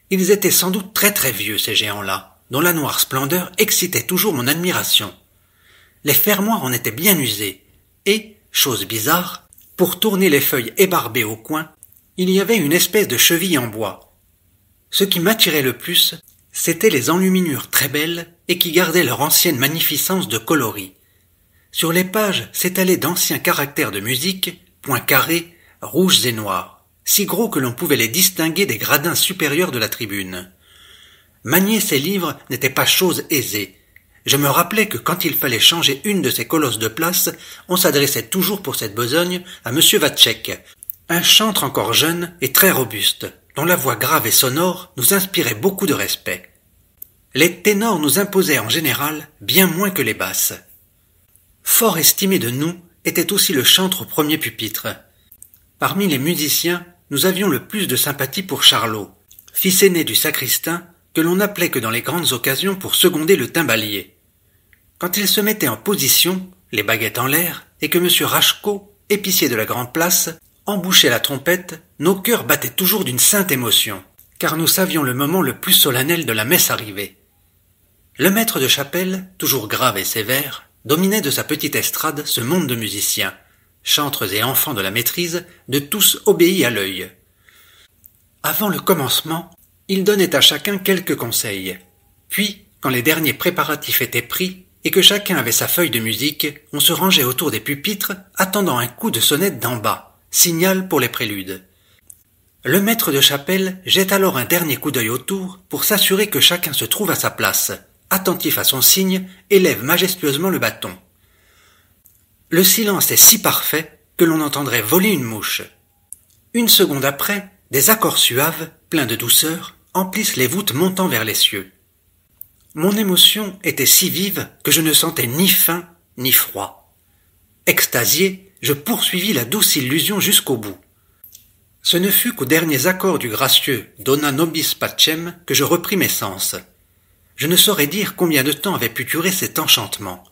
S1: Ils étaient sans doute très très vieux, ces géants-là, dont la noire splendeur excitait toujours mon admiration. Les fermoirs en étaient bien usés, et, chose bizarre, pour tourner les feuilles ébarbées au coin, il y avait une espèce de cheville en bois. Ce qui m'attirait le plus, c'étaient les enluminures très belles et qui gardaient leur ancienne magnificence de coloris. Sur les pages s'étalaient d'anciens caractères de musique, points carrés, rouges et noirs, si gros que l'on pouvait les distinguer des gradins supérieurs de la tribune. Manier ces livres n'était pas chose aisée. Je me rappelais que quand il fallait changer une de ces colosses de place, on s'adressait toujours pour cette besogne à M. Vatchek, un chantre encore jeune et très robuste, dont la voix grave et sonore nous inspirait beaucoup de respect. Les ténors nous imposaient en général bien moins que les basses. Fort estimé de nous était aussi le chantre au premier pupitre. Parmi les musiciens, nous avions le plus de sympathie pour Charlot, fils aîné du sacristain, que l'on n'appelait que dans les grandes occasions pour seconder le timbalier. Quand il se mettait en position, les baguettes en l'air, et que M. Rachecot, épicier de la Grande Place, embouchait la trompette, nos cœurs battaient toujours d'une sainte émotion, car nous savions le moment le plus solennel de la messe arriver. Le maître de chapelle, toujours grave et sévère, dominait de sa petite estrade ce monde de musiciens, chantres et enfants de la maîtrise, de tous obéis à l'œil. Avant le commencement, il donnait à chacun quelques conseils. Puis, quand les derniers préparatifs étaient pris, et que chacun avait sa feuille de musique, on se rangeait autour des pupitres, attendant un coup de sonnette d'en bas, signal pour les préludes. Le maître de chapelle jette alors un dernier coup d'œil autour pour s'assurer que chacun se trouve à sa place, attentif à son signe, et lève majestueusement le bâton. Le silence est si parfait que l'on entendrait voler une mouche. Une seconde après, des accords suaves, pleins de douceur, emplissent les voûtes montant vers les cieux. Mon émotion était si vive que je ne sentais ni faim ni froid. Extasié, je poursuivis la douce illusion jusqu'au bout. Ce ne fut qu'aux derniers accords du gracieux Dona nobis pacem que je repris mes sens. Je ne saurais dire combien de temps avait pu durer cet enchantement,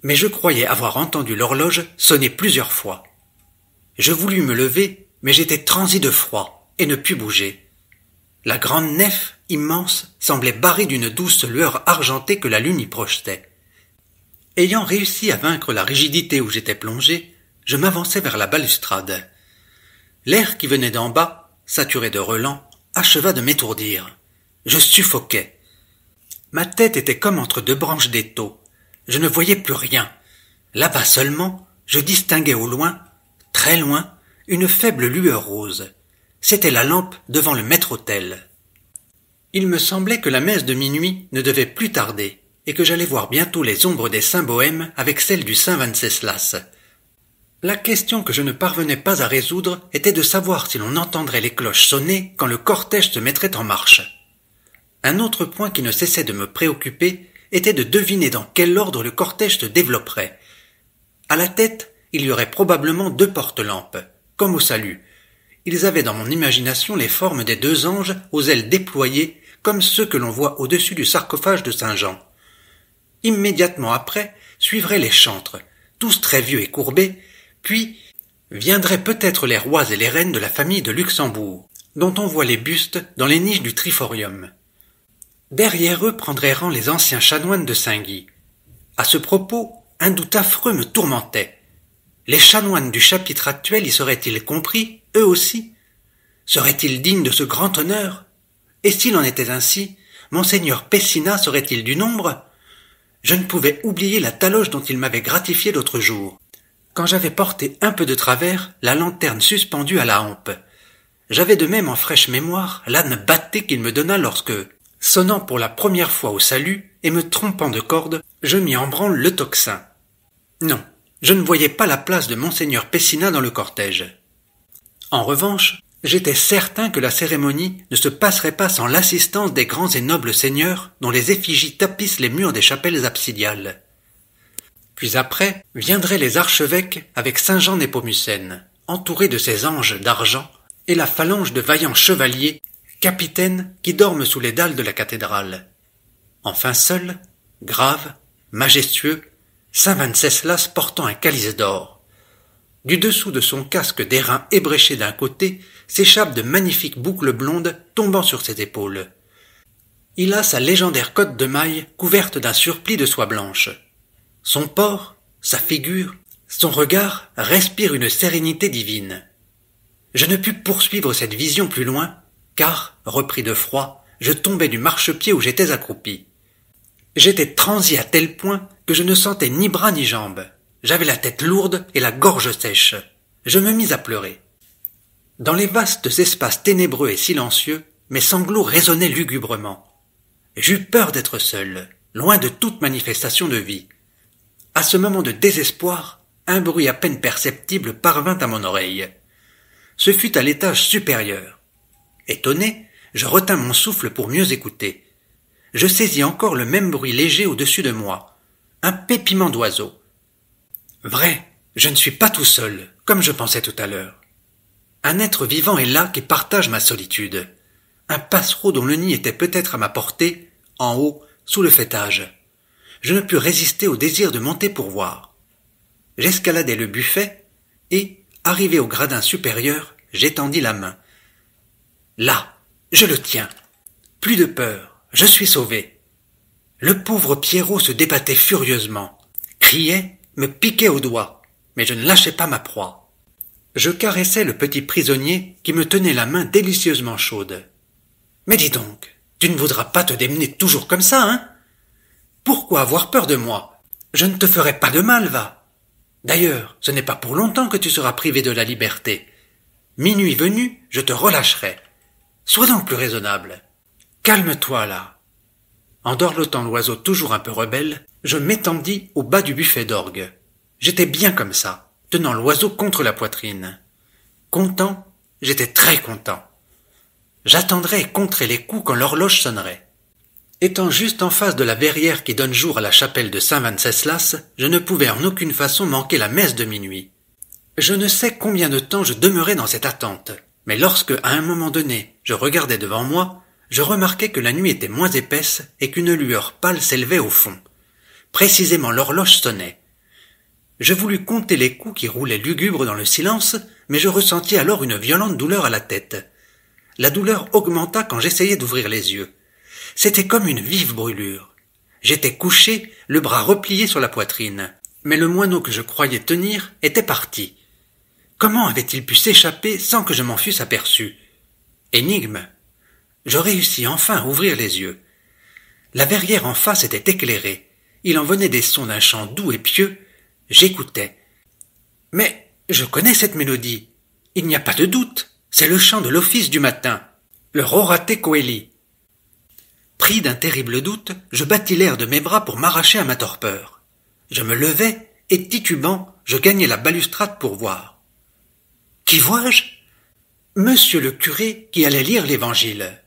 S1: mais je croyais avoir entendu l'horloge sonner plusieurs fois. Je voulus me lever, mais j'étais transi de froid et ne pus bouger. La grande nef, immense, semblait barrée d'une douce lueur argentée que la lune y projetait. Ayant réussi à vaincre la rigidité où j'étais plongé, je m'avançai vers la balustrade. L'air qui venait d'en bas, saturé de relents, acheva de m'étourdir. Je suffoquais. Ma tête était comme entre deux branches d'étau. Je ne voyais plus rien. Là-bas seulement, je distinguais au loin, très loin, une faible lueur rose. C'était la lampe devant le maître-autel. Il me semblait que la messe de minuit ne devait plus tarder, et que j'allais voir bientôt les ombres des saints bohèmes avec celles du saint Venceslas. La question que je ne parvenais pas à résoudre était de savoir si l'on entendrait les cloches sonner quand le cortège se mettrait en marche. Un autre point qui ne cessait de me préoccuper était de deviner dans quel ordre le cortège se développerait. À la tête, il y aurait probablement 2 porte-lampes, comme au salut. Ils avaient dans mon imagination les formes des 2 anges aux ailes déployées, comme ceux que l'on voit au-dessus du sarcophage de Saint Jean. Immédiatement après, suivraient les chantres, tous très vieux et courbés, puis viendraient peut-être les rois et les reines de la famille de Luxembourg, dont on voit les bustes dans les niches du triforium. Derrière eux prendraient rang les anciens chanoines de Saint-Guy. À ce propos, un doute affreux me tourmentait. Les chanoines du chapitre actuel y seraient-ils compris, eux aussi? Seraient-ils dignes de ce grand honneur? Et s'il en était ainsi, monseigneur Pessina serait-il du nombre? Je ne pouvais oublier la taloche dont il m'avait gratifié l'autre jour, quand j'avais porté un peu de travers la lanterne suspendue à la hampe. J'avais de même en fraîche mémoire l'âne batté qu'il me donna lorsque, sonnant pour la première fois au salut et me trompant de corde, je mis en branle le tocsin. Non, je ne voyais pas la place de monseigneur Pessina dans le cortège. En revanche, j'étais certain que la cérémonie ne se passerait pas sans l'assistance des grands et nobles seigneurs dont les effigies tapissent les murs des chapelles absidiales. Puis après, viendraient les archevêques avec saint Jean Népomucène, entourés de ses anges d'argent, et la phalange de vaillants chevaliers, capitaines qui dorment sous les dalles de la cathédrale. Enfin seul, grave, majestueux, saint Venceslas portant un calice d'or. Du dessous de son casque d'airain ébréché d'un côté s'échappent de magnifiques boucles blondes tombant sur ses épaules. Il a sa légendaire cotte de maille couverte d'un surplis de soie blanche. Son port, sa figure, son regard respirent une sérénité divine. Je ne pus poursuivre cette vision plus loin, car, repris de froid, je tombais du marchepied où j'étais accroupi. J'étais transi à tel point que je ne sentais ni bras ni jambes. J'avais la tête lourde et la gorge sèche. Je me mis à pleurer. Dans les vastes espaces ténébreux et silencieux, mes sanglots résonnaient lugubrement. J'eus peur d'être seul, loin de toute manifestation de vie. À ce moment de désespoir, un bruit à peine perceptible parvint à mon oreille. Ce fut à l'étage supérieur. Étonné, je retins mon souffle pour mieux écouter. Je saisis encore le même bruit léger au-dessus de moi. Un pépiment d'oiseau. Vrai, je ne suis pas tout seul, comme je pensais tout à l'heure. Un être vivant est là qui partage ma solitude. Un passereau dont le nid était peut-être à ma portée, en haut, sous le faîtage. Je ne pus résister au désir de monter pour voir. J'escaladai le buffet et, arrivé au gradin supérieur, j'étendis la main. Là, je le tiens. Plus de peur, je suis sauvé. Le pauvre Pierrot se débattait furieusement, criait, me piquait au doigt, mais je ne lâchais pas ma proie. Je caressais le petit prisonnier qui me tenait la main délicieusement chaude. Mais dis donc, tu ne voudras pas te démener toujours comme ça, hein? Pourquoi avoir peur de moi? Je ne te ferai pas de mal, va. D'ailleurs, ce n'est pas pour longtemps que tu seras privé de la liberté. Minuit venu, je te relâcherai. Sois donc plus raisonnable. Calme-toi, là. En dorlotant l'oiseau toujours un peu rebelle, je m'étendis au bas du buffet d'orgue. J'étais bien comme ça, tenant l'oiseau contre la poitrine. Content, j'étais très content. J'attendrais et compterais les coups quand l'horloge sonnerait. Étant juste en face de la verrière qui donne jour à la chapelle de Saint-Wenceslas, je ne pouvais en aucune façon manquer la messe de minuit. Je ne sais combien de temps je demeurai dans cette attente, mais lorsque, à un moment donné, je regardais devant moi, je remarquai que la nuit était moins épaisse et qu'une lueur pâle s'élevait au fond. Précisément l'horloge sonnait. Je voulus compter les coups qui roulaient lugubres dans le silence, mais je ressentis alors une violente douleur à la tête. La douleur augmenta quand j'essayais d'ouvrir les yeux. C'était comme une vive brûlure. J'étais couché, le bras replié sur la poitrine, mais le moineau que je croyais tenir était parti. Comment avait-il pu s'échapper sans que je m'en fusse aperçu? Énigme. Je réussis enfin à ouvrir les yeux. La verrière en face était éclairée. Il en venait des sons d'un chant doux et pieux. J'écoutais. Mais je connais cette mélodie. Il n'y a pas de doute. C'est le chant de l'office du matin. Le Rorate Coeli. Pris d'un terrible doute, je battis l'air de mes bras pour m'arracher à ma torpeur. Je me levai et, titubant, je gagnai la balustrade pour voir. Qui vois-je? Monsieur le curé qui allait lire l'Évangile.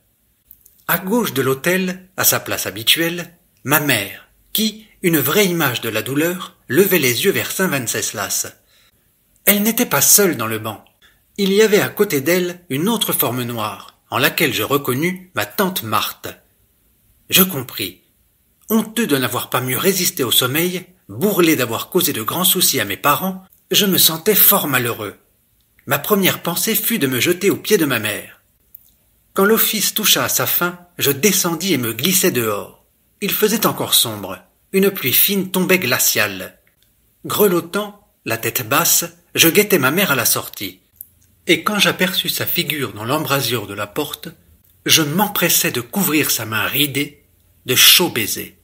S1: À gauche de l'autel, à sa place habituelle, ma mère, qui, une vraie image de la douleur, levait les yeux vers Saint-Wenceslas. Elle n'était pas seule dans le banc. Il y avait à côté d'elle une autre forme noire, en laquelle je reconnus ma tante Marthe. Je compris. Honteux de n'avoir pas mieux résisté au sommeil, bourrelé d'avoir causé de grands soucis à mes parents, je me sentais fort malheureux. Ma première pensée fut de me jeter aux pieds de ma mère. Quand l'office toucha à sa fin, je descendis et me glissai dehors. Il faisait encore sombre. Une pluie fine tombait glaciale. Grelottant, la tête basse, je guettais ma mère à la sortie. Et quand j'aperçus sa figure dans l'embrasure de la porte, je m'empressai de couvrir sa main ridée de chauds baisers.